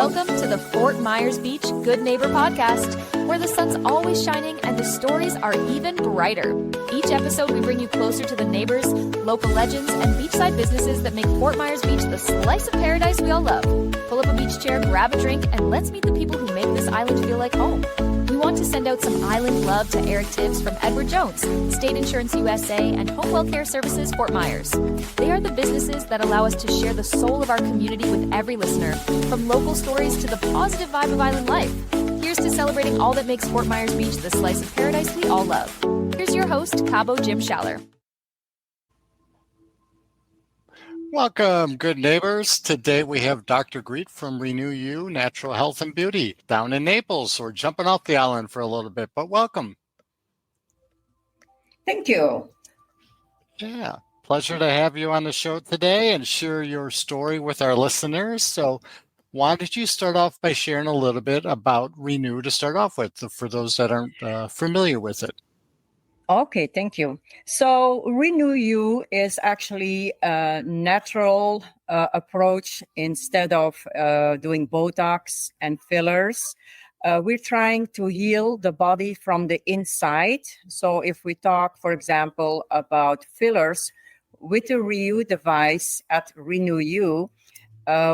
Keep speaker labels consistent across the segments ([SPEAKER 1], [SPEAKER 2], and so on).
[SPEAKER 1] Welcome to the Fort Myers Beach Good Neighbor podcast, where the sun's always shining and the stories are even brighter. Each episode, we bring you closer to the neighbors, local legends, and beachside businesses that make Fort Myers Beach the slice of paradise we all love. Pull up a beach chair, grab a drink, and let's meet the people who make this island feel like home. We want to send out some island love to Eric Tibbs from Edward Jones, State Insurance USA, and Home Wellcare Services Fort Myers. They are the businesses that allow us to share the soul of our community with every listener, from local stories to the positive vibe of island life. Here's to celebrating all that makes Fort Myers Beach the slice of paradise we all love. Here's your host, Cabo Jim Schaller.
[SPEAKER 2] Welcome, good neighbors. Today we have Dr. Greet from REnew YU Natural Health and Beauty down in Naples. We're jumping off the island for a little bit, but welcome.
[SPEAKER 3] Thank you.
[SPEAKER 2] Yeah, pleasure to have you on the show today and share your story with our listeners. So why don't you start off by sharing a little bit about REnew to start off with, for those that aren't familiar with it?
[SPEAKER 3] Okay, thank you. So REnew YU is actually a natural approach instead of doing Botox and fillers. We're trying to heal the body from the inside. So if we talk, for example, about fillers, with the REnew device at REnew YU,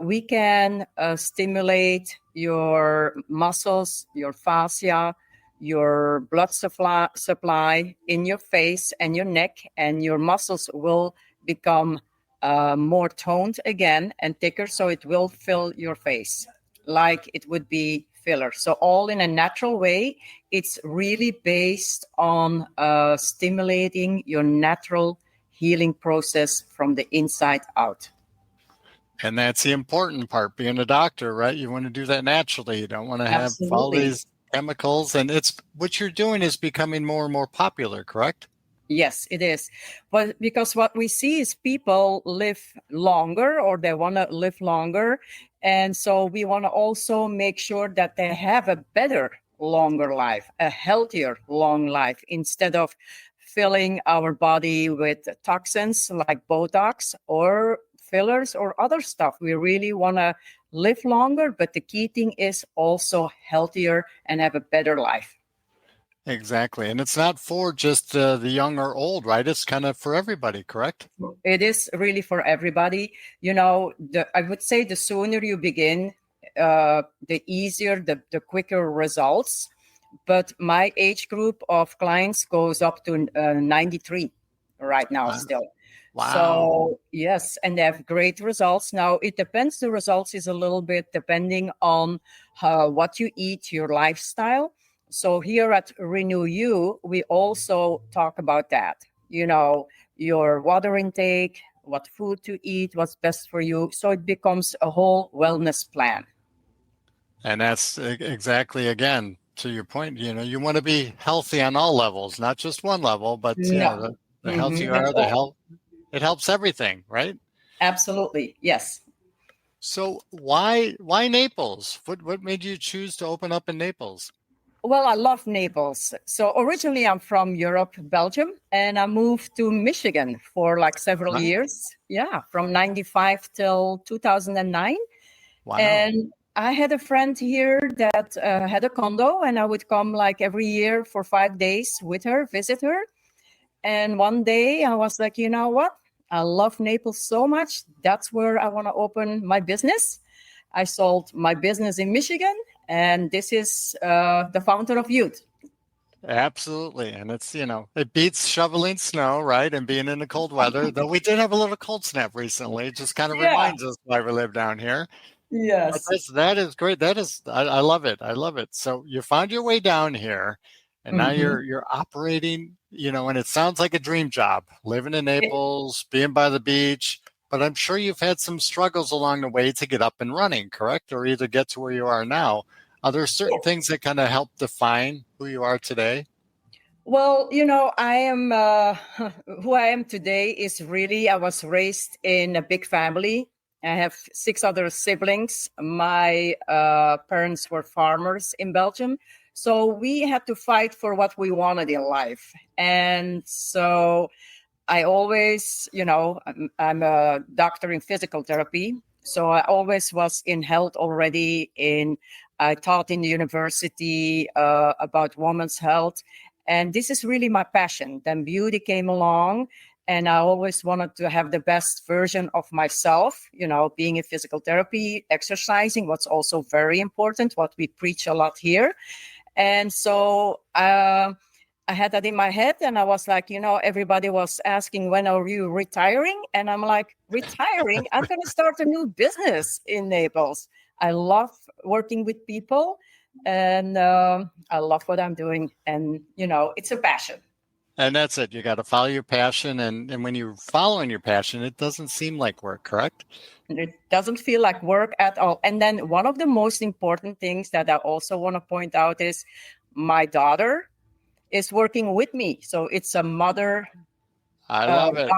[SPEAKER 3] we can stimulate your muscles, your fascia, your blood supply in your face and your neck, and your muscles will become more toned again and thicker, so it will fill your face like it would be filler. So all in a natural way. It's really based on stimulating your natural healing process from the inside out.
[SPEAKER 2] And that's the important part, being a doctor, right? You want to do that naturally. You don't want to have all these chemicals, and it's what you're doing is becoming more and more popular, correct?
[SPEAKER 3] Yes, it is. But because what we see is people live longer, or they want to live longer. And so we want to also make sure that they have a better, longer life, a healthier, long life, instead of filling our body with toxins like Botox or fillers or other stuff. We really want to live longer, but the key thing is also healthier and have a better life.
[SPEAKER 2] Exactly. And it's not for just the young or old, right? It's kind of for everybody, correct?
[SPEAKER 3] It is really for everybody. You know, I would say the sooner you begin, the easier, the quicker results. But my age group of clients goes up to 93 right now. Wow. Still.
[SPEAKER 2] Wow.
[SPEAKER 3] So, yes, and they have great results. Now, it depends. The results is a little bit depending on what you eat, your lifestyle. So here at REnew YU, we also talk about that. You know, your water intake, what food to eat, what's best for you. So it becomes a whole wellness plan.
[SPEAKER 2] And that's exactly, again, to your point, you know, you want to be healthy on all levels, not just one level, but the healthier you are, the health. It helps everything, right?
[SPEAKER 3] Absolutely, yes.
[SPEAKER 2] So why Naples? What made you choose to open up in Naples?
[SPEAKER 3] Well, I love Naples. So originally I'm from Europe, Belgium, and I moved to Michigan for like several years. Yeah, from 95 till 2009.
[SPEAKER 2] Wow.
[SPEAKER 3] And I had a friend here that had a condo, and I would come like every year for 5 days with her, visit her. And one day I was like, you know what? I love Naples so much. That's where I want to open my business. I sold my business in Michigan, and this is the fountain of youth.
[SPEAKER 2] Absolutely. And it's, you know, it beats shoveling snow, right? And being in the cold weather, though we did have a little cold snap recently. It just kind of reminds us why we live down here.
[SPEAKER 3] Yes.
[SPEAKER 2] But that is great. That is, I love it. I love it. So you found your way down here, and now you're operating, you know, and it sounds like a dream job, living in Naples, being by the beach. But I'm sure you've had some struggles along the way to get up and running, correct? Or either get to where you are now. Are there certain things that kind of help define who you are today?
[SPEAKER 3] Well, you know, I am who I am today is really, I was raised in a big family. I have 6 other siblings. My parents were farmers in Belgium. So we had to fight for what we wanted in life. And so I always, you know, I'm a doctor in physical therapy. So I always was in health already. I taught in the university about women's health. And this is really my passion. Then beauty came along, and I always wanted to have the best version of myself, being in physical therapy, exercising, what's also very important, what we preach a lot here. And so I had that in my head, and I was like, everybody was asking, when are you retiring? And I'm like, retiring? I'm going to start a new business in Naples. I love working with people, and I love what I'm doing. And, it's a passion.
[SPEAKER 2] And that's it. You got to follow your passion. And when you're following your passion, it doesn't seem like work, correct?
[SPEAKER 3] It doesn't feel like work at all. And then one of the most important things that I also want to point out is my daughter is working with me. So it's a mother
[SPEAKER 2] I love it.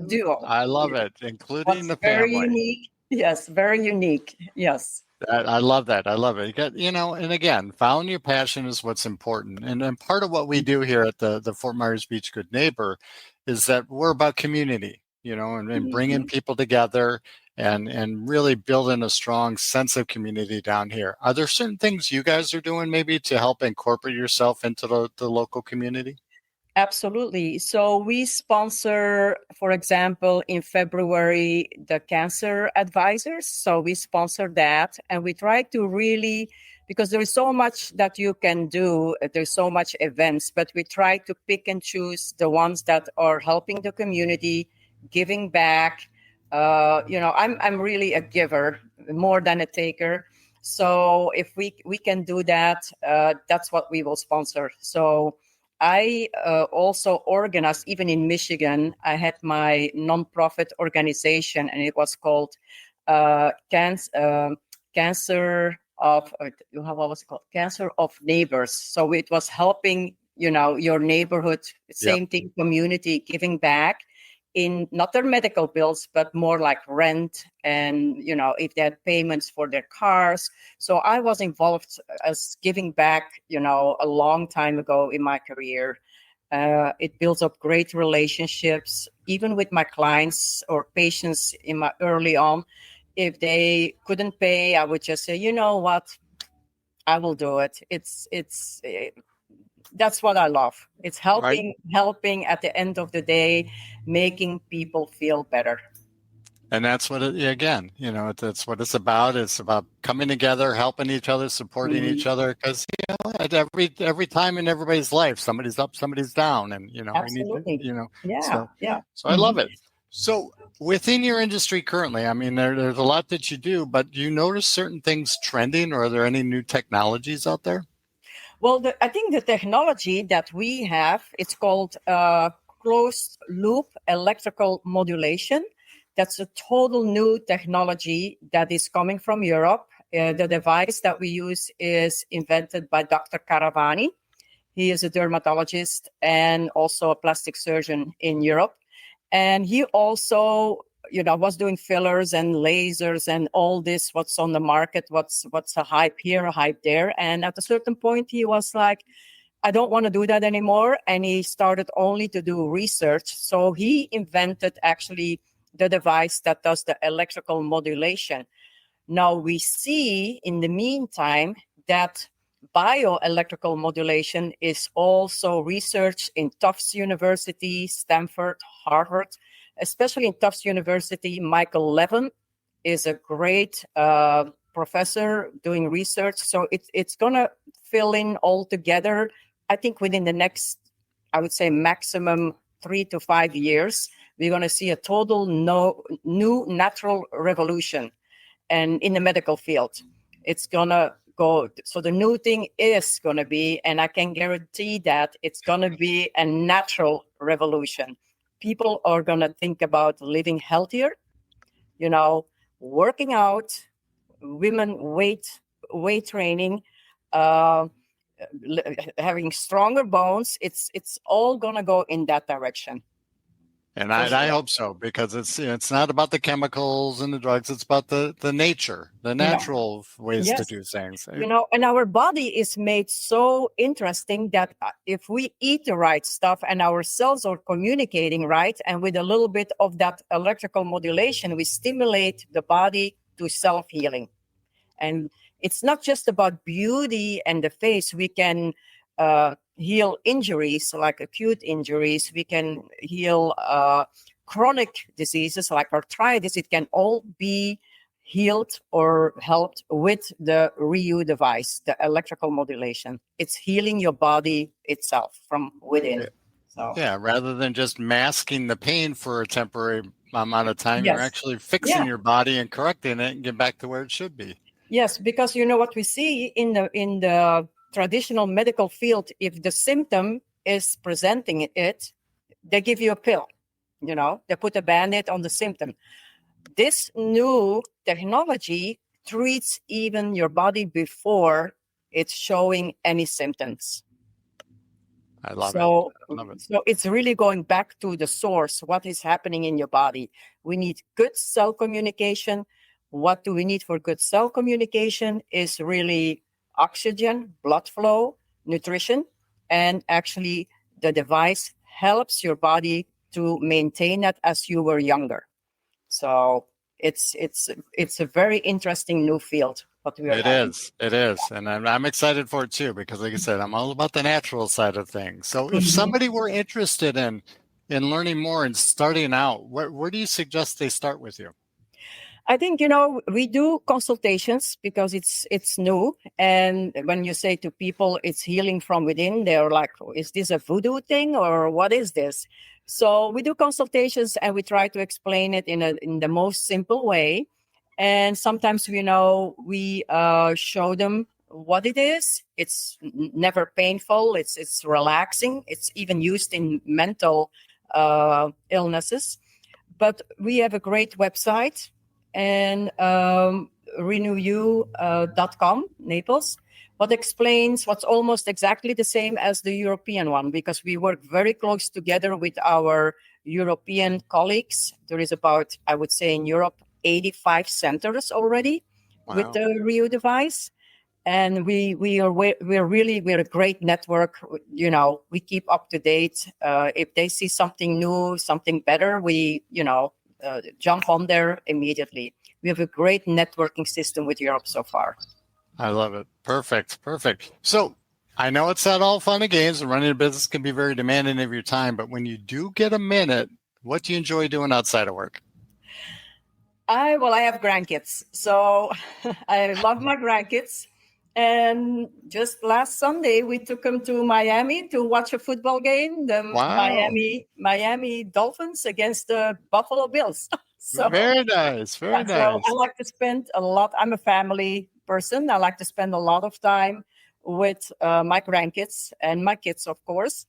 [SPEAKER 3] duo.
[SPEAKER 2] I love it, including the
[SPEAKER 3] Very
[SPEAKER 2] family.
[SPEAKER 3] unique. Yes, very unique. Yes.
[SPEAKER 2] I love that. I love it. You got, and again, following your passion is what's important. And part of what we do here at the Fort Myers Beach Good Neighbor is that we're about community, and bringing people together and really building a strong sense of community down here. Are there certain things you guys are doing maybe to help incorporate yourself into the local community?
[SPEAKER 3] Absolutely. So we sponsor, for example, in February, the Cancer Advisors. So we sponsor that, and we try to really, because there is so much that you can do, there's so much events, but we try to pick and choose the ones that are helping the community, giving back. I'm really a giver more than a taker. So if we can do that, that's what we will sponsor. So I also organized, even in Michigan, I had my nonprofit organization, and it was called Cancer of, what was it called? Cancer of Neighbors. So it was helping, your neighborhood, same thing, community, giving back in not their medical bills, but more like rent and, if they had payments for their cars. So I was involved as giving back, a long time ago in my career. It builds up great relationships, even with my clients or patients in my early on. If they couldn't pay, I would just say, you know what, I will do it. That's what I love. It's helping at the end of the day, making people feel better.
[SPEAKER 2] And that's what that's what it's about. It's about coming together, helping each other, supporting each other. Because at every time in everybody's life, somebody's up, somebody's down, and
[SPEAKER 3] Absolutely.
[SPEAKER 2] we need
[SPEAKER 3] Yeah.
[SPEAKER 2] So I love it. So within your industry currently, I mean, there's a lot that you do, but do you notice certain things trending, or are there any new technologies out there?
[SPEAKER 3] Well, I think the technology that we have, it's called closed loop electrical modulation. That's a total new technology that is coming from Europe. The device that we use is invented by Dr. Caravani. He is a dermatologist and also a plastic surgeon in Europe. And he also, was doing fillers and lasers and all this, what's on the market, what's a hype here, a hype there. And at a certain point, he was like, I don't want to do that anymore. And he started only to do research. So he invented actually the device that does the electrical modulation. Now we see in the meantime that bioelectrical modulation is also researched in Tufts University, Stanford, Harvard, especially in Tufts University. Michael Levin is a great professor doing research. So it's going to fill in all together, I think within the next, I would say maximum 3 to 5 years, we're going to see a total new natural revolution. And in the medical field, it's going to go. So the new thing is going to be, and I can guarantee that it's going to be a natural revolution. People are going to think about living healthier, working out, women weight training, having stronger bones. It's all going to go in that direction.
[SPEAKER 2] And I hope so, because it's not about the chemicals and the drugs. It's about the nature, the natural ways to do things.
[SPEAKER 3] And our body is made so interesting that if we eat the right stuff and our cells are communicating right, and with a little bit of that electrical modulation, we stimulate the body to self-healing. And it's not just about beauty and the face. We can heal injuries like acute injuries. We can heal chronic diseases like arthritis. It can all be healed or helped with the REU device, the electrical modulation. It's healing your body itself from within. So
[SPEAKER 2] yeah, rather than just masking the pain for a temporary amount of time, you're
[SPEAKER 3] yes.
[SPEAKER 2] actually fixing your body and correcting it and get back to where it should be.
[SPEAKER 3] Yes, because you know what we see in the traditional medical field, if the symptom is presenting it, they give you a pill. You know, they put a Band-Aid on the symptom. This new technology treats even your body before it's showing any symptoms.
[SPEAKER 2] I love it.
[SPEAKER 3] So it's really going back to the source. What is happening in your body? We need good cell communication. What do we need for good cell communication is really oxygen, blood flow, nutrition, and actually the device helps your body to maintain that as you were younger. So it's a very interesting new field.
[SPEAKER 2] It is, and I'm excited for it too, because like I said, I'm all about the natural side of things. So if somebody were interested in learning more and starting out, where do you suggest they start with you?
[SPEAKER 3] I think, we do consultations because it's new. And when you say to people it's healing from within, they're like, is this a voodoo thing or what is this? So we do consultations and we try to explain it in the most simple way. And sometimes, we show them what it is. It's never painful. It's relaxing. It's even used in mental illnesses. But we have a great website, and REnew-YU.com, Naples, what explains what's almost exactly the same as the European one, because we work very close together with our European colleagues. There is about, I would say in Europe, 85 centers already with the REU device. And we're a great network. We keep up to date. If they see something new, something better, we, jump on there immediately. We have a great networking system with Europe so far.
[SPEAKER 2] I love it. Perfect. So I know it's not all fun and games, and running a business can be very demanding of your time, but when you do get a minute, what do you enjoy doing outside of work?
[SPEAKER 3] I have grandkids, so I love my grandkids. And just last Sunday, we took them to Miami to watch a football game. The Miami Dolphins against the Buffalo Bills. So
[SPEAKER 2] very nice.
[SPEAKER 3] So I like to spend a lot. I'm a family person. I like to spend a lot of time with my grandkids and my kids, of course.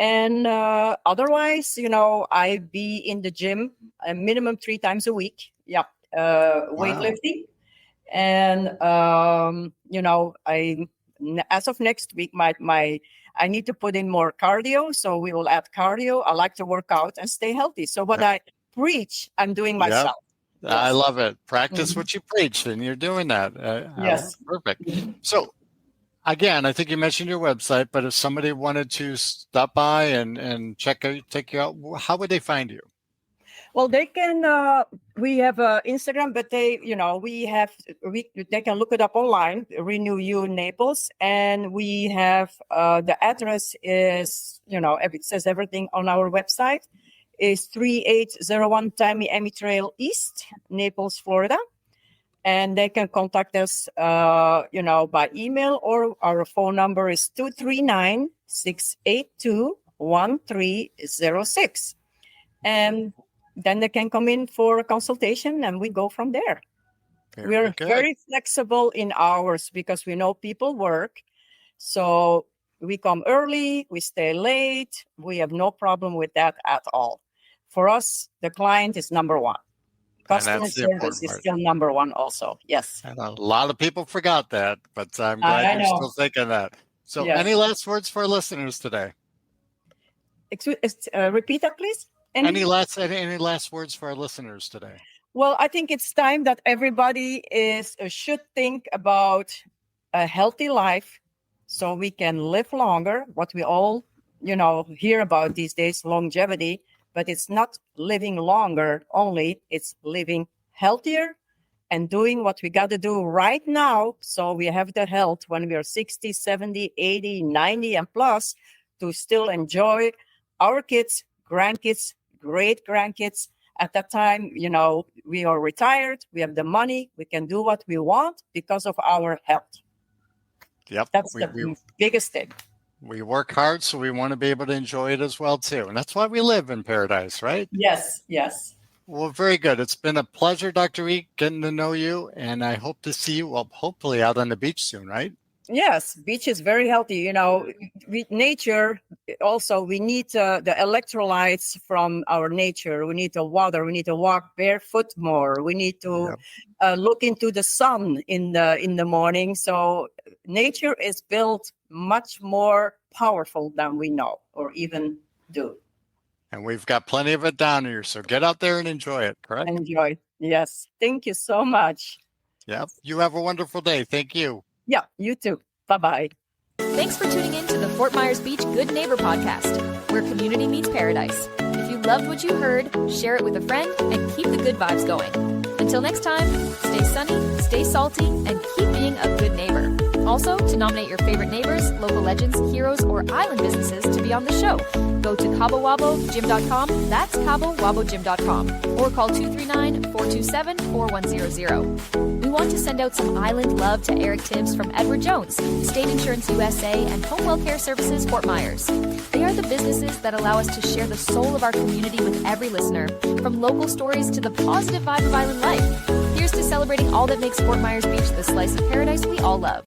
[SPEAKER 3] And otherwise, I be in the gym a minimum 3 times a week. Yeah, weightlifting. And as of next week, I need to put in more cardio, so we will add cardio. I like to work out and stay healthy. So what I preach, I'm doing myself.
[SPEAKER 2] Yes. I love it. Practice what you preach, and you're doing that.
[SPEAKER 3] Yes,
[SPEAKER 2] perfect. So again, I think you mentioned your website, but if somebody wanted to stop by and check you out, how would they find you?
[SPEAKER 3] Well, they can. We have Instagram, but they can look it up online. REnew YU Naples, and we have the address is it says everything on our website. Is 3801 Miami Trail East, Naples, Florida, and they can contact us, by email, or our phone number is 239-682-1306, and then they can come in for a consultation and we go from there. We're very flexible in hours because we know people work. So we come early, we stay late. We have no problem with that at all. For us, the client is number one. Customer service is still number one also. Yes.
[SPEAKER 2] And a lot of people forgot that, but I'm glad you're still thinking that. So any last words for our listeners today?
[SPEAKER 3] Repeat that, please.
[SPEAKER 2] Any last words for our listeners today?
[SPEAKER 3] Well, I think it's time that everybody should think about a healthy life so we can live longer. What we all, hear about these days, longevity, but it's not living longer only. It's living healthier and doing what we got to do right now so we have the health when we are 60, 70, 80, 90 and plus to still enjoy our kids, grandkids, great grandkids. At that time, we are retired, we have the money, we can do what we want because of our health.
[SPEAKER 2] Yep.
[SPEAKER 3] That's the biggest thing.
[SPEAKER 2] We work hard, so we want to be able to enjoy it as well, too. And that's why we live in paradise, right?
[SPEAKER 3] Yes, yes.
[SPEAKER 2] Well, very good. It's been a pleasure, Dr. E, getting to know you. And I hope to see you, hopefully out on the beach soon, right?
[SPEAKER 3] Yes, beach is very healthy. Nature, also, we need the electrolytes from our nature. We need the water. We need to walk barefoot more. We need to look into the sun in the morning. So nature is built much more powerful than we know or even do.
[SPEAKER 2] And we've got plenty of it down here. So get out there and enjoy it, correct?
[SPEAKER 3] Enjoy. Yes. Thank you so much.
[SPEAKER 2] Yep. You have a wonderful day. Thank you.
[SPEAKER 3] Yeah, you too. Bye-bye.
[SPEAKER 1] Thanks for tuning in to the Fort Myers Beach Good Neighbor podcast, where community meets paradise. If you loved what you heard, share it with a friend and keep the good vibes going. Until next time, stay sunny, stay salty, and keep being a good neighbor. Also, to nominate your favorite neighbors, local legends, heroes, or island businesses to be on the show, go to CaboWaboGym.com, that's CaboWaboGym.com, or call 239-427-4100. We want to send out some island love to Eric Tibbs from Edward Jones, State Insurance USA, and Home Well Care Services, Fort Myers. They are the businesses that allow us to share the soul of our community with every listener, from local stories to the positive vibe of island life. Here's to celebrating all that makes Fort Myers Beach the slice of paradise we all love.